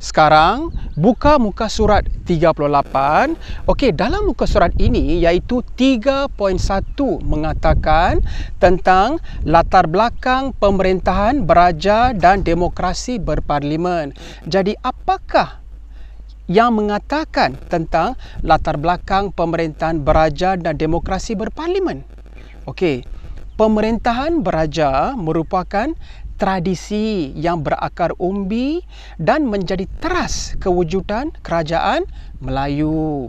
Sekarang buka muka surat 38. Okey, dalam muka surat ini iaitu 3.1 mengatakan tentang latar belakang pemerintahan beraja dan demokrasi berparlimen. Jadi apakah yang mengatakan tentang latar belakang pemerintahan beraja dan demokrasi berparlimen? Okey, pemerintahan beraja merupakan tradisi yang berakar umbi dan menjadi teras kewujudan kerajaan Melayu.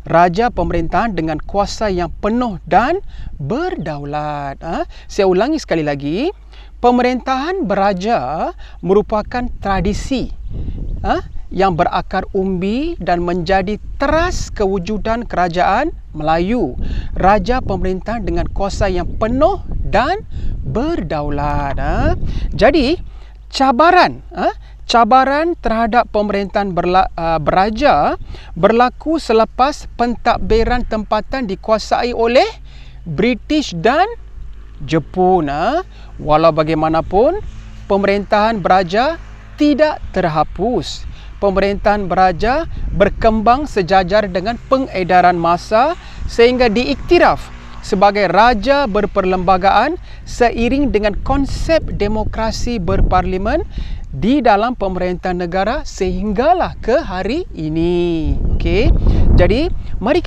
Raja pemerintahan dengan kuasa yang penuh dan berdaulat. Saya ulangi sekali lagi, pemerintahan beraja merupakan tradisi yang berakar umbi dan menjadi teras kewujudan kerajaan Melayu. Raja pemerintahan dengan kuasa yang penuh dan berdaulat. Jadi cabaran terhadap pemerintahan beraja berlaku selepas pentadbiran tempatan dikuasai oleh British dan Jepun. Walau bagaimanapun, pemerintahan beraja tidak terhapus. Pemerintahan beraja berkembang sejajar dengan pengedaran masa sehingga diiktiraf sebagai raja berperlembagaan seiring dengan konsep demokrasi berparlimen di dalam pemerintahan negara sehinggalah ke hari ini. Okey. Jadi mari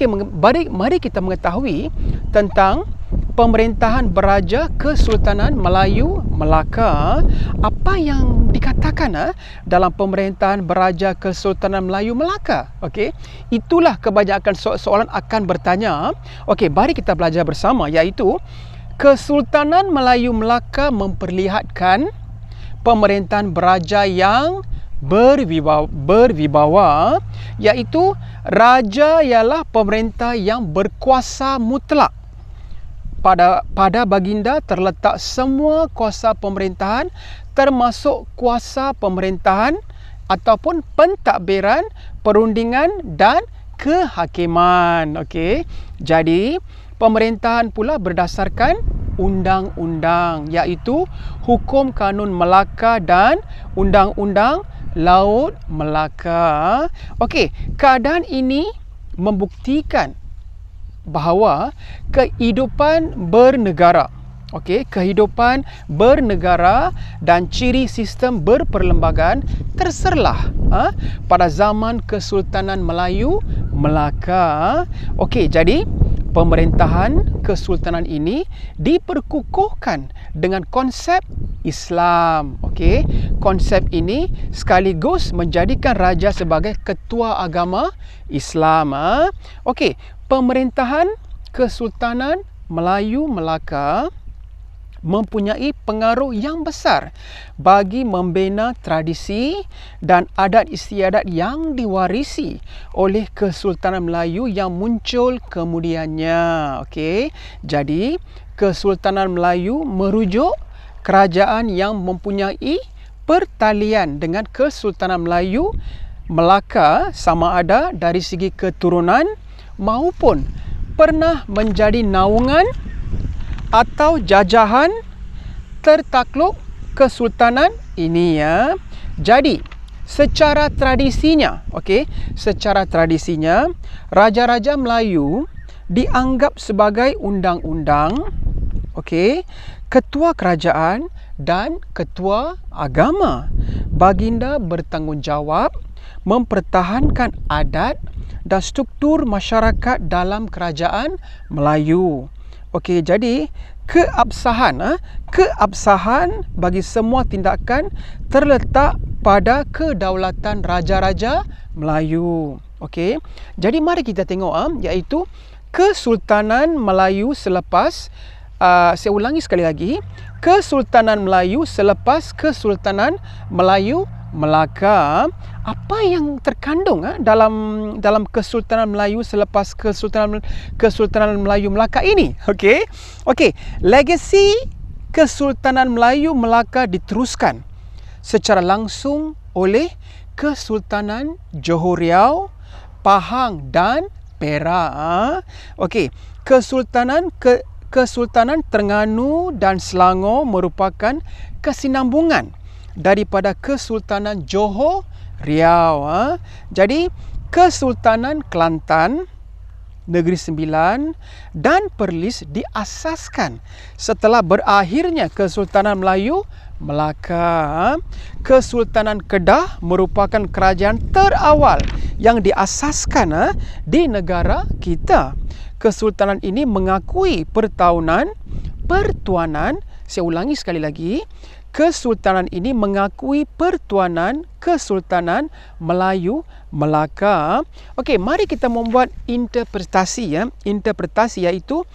kita mengetahui tentang pemerintahan beraja Kesultanan Melayu Melaka. Apa yang dikatakan dalam pemerintahan beraja Kesultanan Melayu Melaka? Okey, itulah kebanyakan soalan akan bertanya. Okey, mari kita belajar bersama, iaitu Kesultanan Melayu Melaka memperlihatkan pemerintahan beraja yang berwibawa, iaitu raja ialah pemerintah yang berkuasa mutlak. Pada baginda terletak semua kuasa pemerintahan, termasuk kuasa pemerintahan ataupun pentadbiran, perundingan dan kehakiman. Okey. Jadi pemerintahan pula berdasarkan undang-undang, iaitu Hukum Kanun Melaka dan Undang-Undang Laut Melaka. Okey, keadaan ini membuktikan bahawa kehidupan bernegara, kehidupan bernegara dan ciri sistem berperlembagaan terserlah pada zaman Kesultanan Melayu Melaka. Okey, jadi pemerintahan kesultanan ini diperkukuhkan dengan konsep Islam. Okey, konsep ini sekaligus menjadikan raja sebagai ketua agama Islam. Okey, pemerintahan Kesultanan Melayu Melaka mempunyai pengaruh yang besar bagi membina tradisi dan adat istiadat yang diwarisi oleh Kesultanan Melayu yang muncul kemudiannya. Okey, jadi Kesultanan Melayu merujuk kerajaan yang mempunyai pertalian dengan Kesultanan Melayu Melaka sama ada dari segi keturunan maupun pernah menjadi naungan atau jajahan tertakluk kesultanan ini ya. Jadi secara tradisinya, raja-raja Melayu dianggap sebagai undang-undang, ketua kerajaan dan ketua agama. Baginda bertanggungjawab mempertahankan adat dan struktur masyarakat dalam kerajaan Melayu. Okey, jadi keabsahan bagi semua tindakan terletak pada kedaulatan raja-raja Melayu. Okey, jadi mari kita tengok iaitu Kesultanan Melayu selepas saya ulangi sekali lagi, Kesultanan Melayu selepas Kesultanan Melayu Melaka. Apa yang terkandung dalam Kesultanan Melayu selepas Kesultanan Melayu Melaka ini? Okey, legasi Kesultanan Melayu Melaka diteruskan secara langsung oleh Kesultanan Johor Riau, Pahang dan Perak. Okey, Kesultanan Terengganu dan Selangor merupakan kesinambungan daripada Kesultanan Johor Riau. Jadi Kesultanan Kelantan, Negeri Sembilan dan Perlis diasaskan setelah berakhirnya Kesultanan Melayu Melaka. Kesultanan Kedah merupakan kerajaan terawal yang diasaskan di negara kita. Kesultanan ini mengakui pertuanan, saya ulangi sekali lagi, Kesultanan ini mengakui pertuanan Kesultanan Melayu Melaka. Okey, mari kita membuat interpretasi Interpretasi iaitu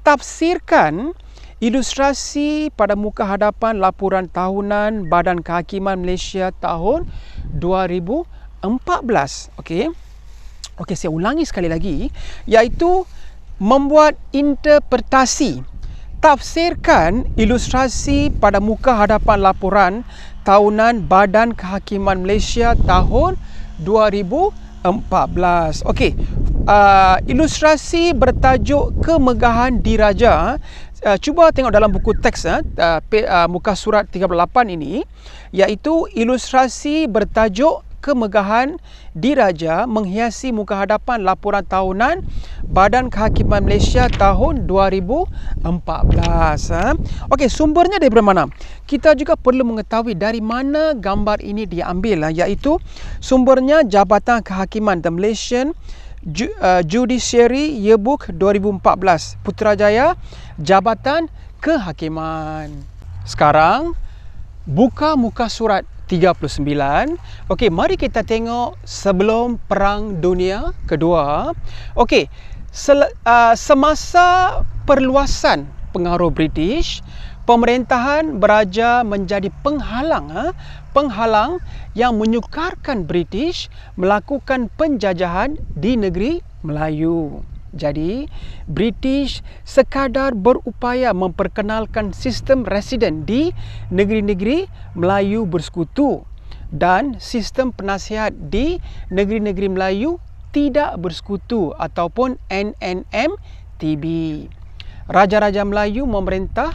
tafsirkan ilustrasi pada muka hadapan laporan tahunan Badan Kehakiman Malaysia tahun 2014. Okey, saya ulangi sekali lagi, iaitu membuat interpretasi. Tafsirkan ilustrasi pada muka hadapan laporan tahunan Badan Kehakiman Malaysia tahun 2014. Okey, ilustrasi bertajuk Kemegahan Diraja. Cuba tengok dalam buku teks muka surat 38 ini, iaitu ilustrasi bertajuk Kemegahan Diraja menghiasi muka hadapan laporan tahunan Badan Kehakiman Malaysia tahun 2014. Okey, sumbernya dari mana? Kita juga perlu mengetahui dari mana gambar ini diambil, iaitu sumbernya Jabatan Kehakiman, The Malaysian Judiciary Yearbook 2014, Putrajaya Jabatan Kehakiman. Sekarang buka muka surat 39. Okey, mari kita tengok sebelum Perang Dunia Kedua. Okey, semasa perluasan pengaruh British, pemerintahan beraja menjadi penghalang yang menyukarkan British melakukan penjajahan di negeri Melayu. Jadi, British sekadar berupaya memperkenalkan sistem residen di negeri-negeri Melayu bersekutu dan sistem penasihat di negeri-negeri Melayu tidak bersekutu ataupun NNMTB. Raja-raja Melayu memerintah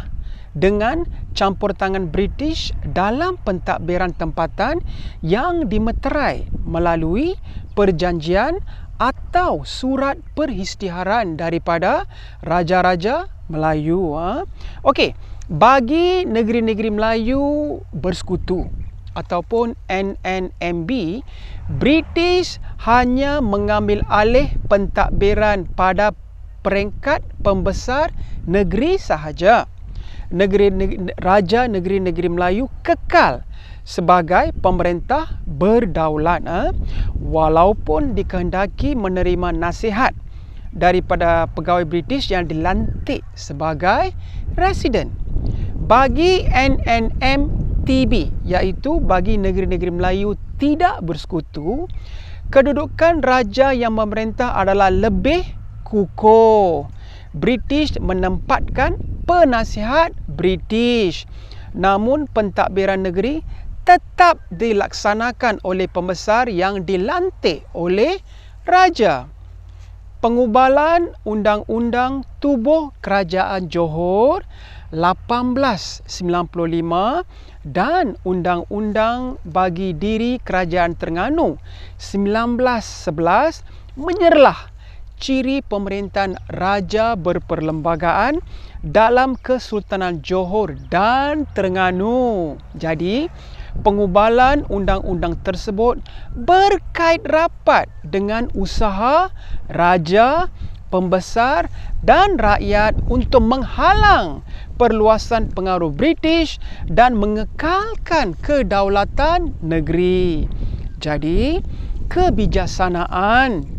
dengan campur tangan British dalam pentadbiran tempatan yang dimeterai melalui perjanjian atau surat perisytiharan daripada raja-raja Melayu. Okey, bagi negeri-negeri Melayu bersekutu ataupun NNMB, British hanya mengambil alih pentadbiran pada peringkat pembesar negeri sahaja. Raja negeri-negeri Melayu kekal sebagai pemerintah berdaulat, walaupun dikehendaki menerima nasihat daripada pegawai British yang dilantik sebagai residen. Bagi NNMTB, iaitu bagi negeri-negeri Melayu tidak bersekutu, kedudukan raja yang memerintah adalah lebih kukuh. British menempatkan penasihat British, namun pentadbiran negeri tetap dilaksanakan oleh pembesar yang dilantik oleh raja. Pengubalan Undang-Undang Tubuh Kerajaan Johor 1895 dan Undang-Undang Bagi Diri Kerajaan Terengganu 1911 menyerlah ciri pemerintahan raja berperlembagaan dalam Kesultanan Johor dan Terengganu. Jadi, pengubalan undang-undang tersebut berkait rapat dengan usaha raja, pembesar dan rakyat untuk menghalang perluasan pengaruh British dan mengekalkan kedaulatan negeri. Jadi, kebijaksanaan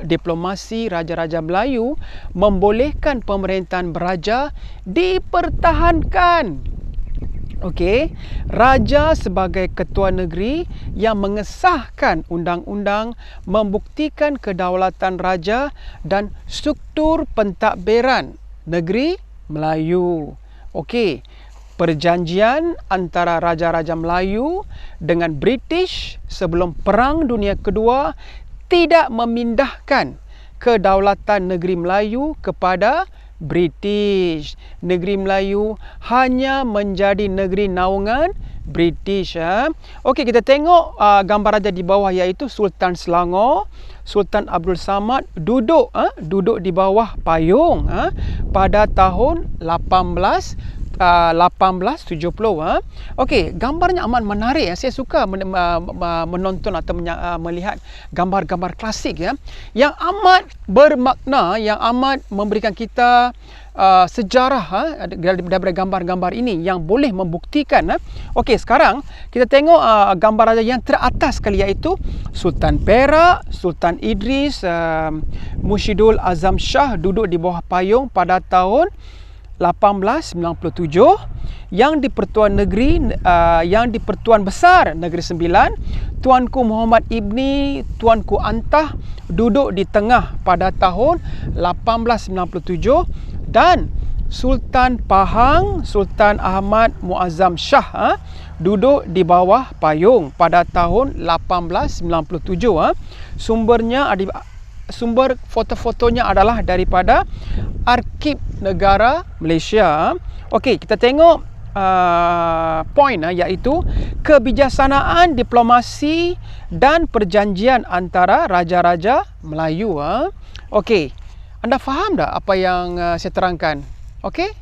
diplomasi raja-raja Melayu membolehkan pemerintahan beraja dipertahankan. Okey, raja sebagai ketua negeri yang mengesahkan undang-undang membuktikan kedaulatan raja dan struktur pentadbiran negeri Melayu. Okey, perjanjian antara raja-raja Melayu dengan British sebelum Perang Dunia Kedua tidak memindahkan kedaulatan negeri Melayu kepada British. Negeri Melayu hanya menjadi negeri naungan British. Okey, kita tengok gambar raja di bawah, iaitu Sultan Selangor, Sultan Abdul Samad duduk di bawah payung pada tahun 1870. Okey, gambarnya amat menarik. Saya suka menonton atau melihat gambar-gambar klasik yang amat bermakna, yang amat memberikan kita sejarah daripada gambar-gambar ini yang boleh membuktikan. Okey, sekarang kita tengok gambar raja yang teratas sekali, iaitu Sultan Perak, Sultan Idris, Mushidul Azam Shah duduk di bawah payung pada tahun 1897, yang di Pertuan Besar Negeri Sembilan, Tuanku Muhammad Ibni, Tuanku Antah duduk di tengah pada tahun 1897, dan Sultan Pahang, Sultan Ahmad Muazzam Shah duduk di bawah payung pada tahun 1897. Sumber foto-fotonya adalah daripada Arkib Negara Malaysia. Okey, kita tengok poin iaitu kebijaksanaan diplomasi dan perjanjian antara raja-raja Melayu. Okey, anda faham tak apa yang saya terangkan? Okey?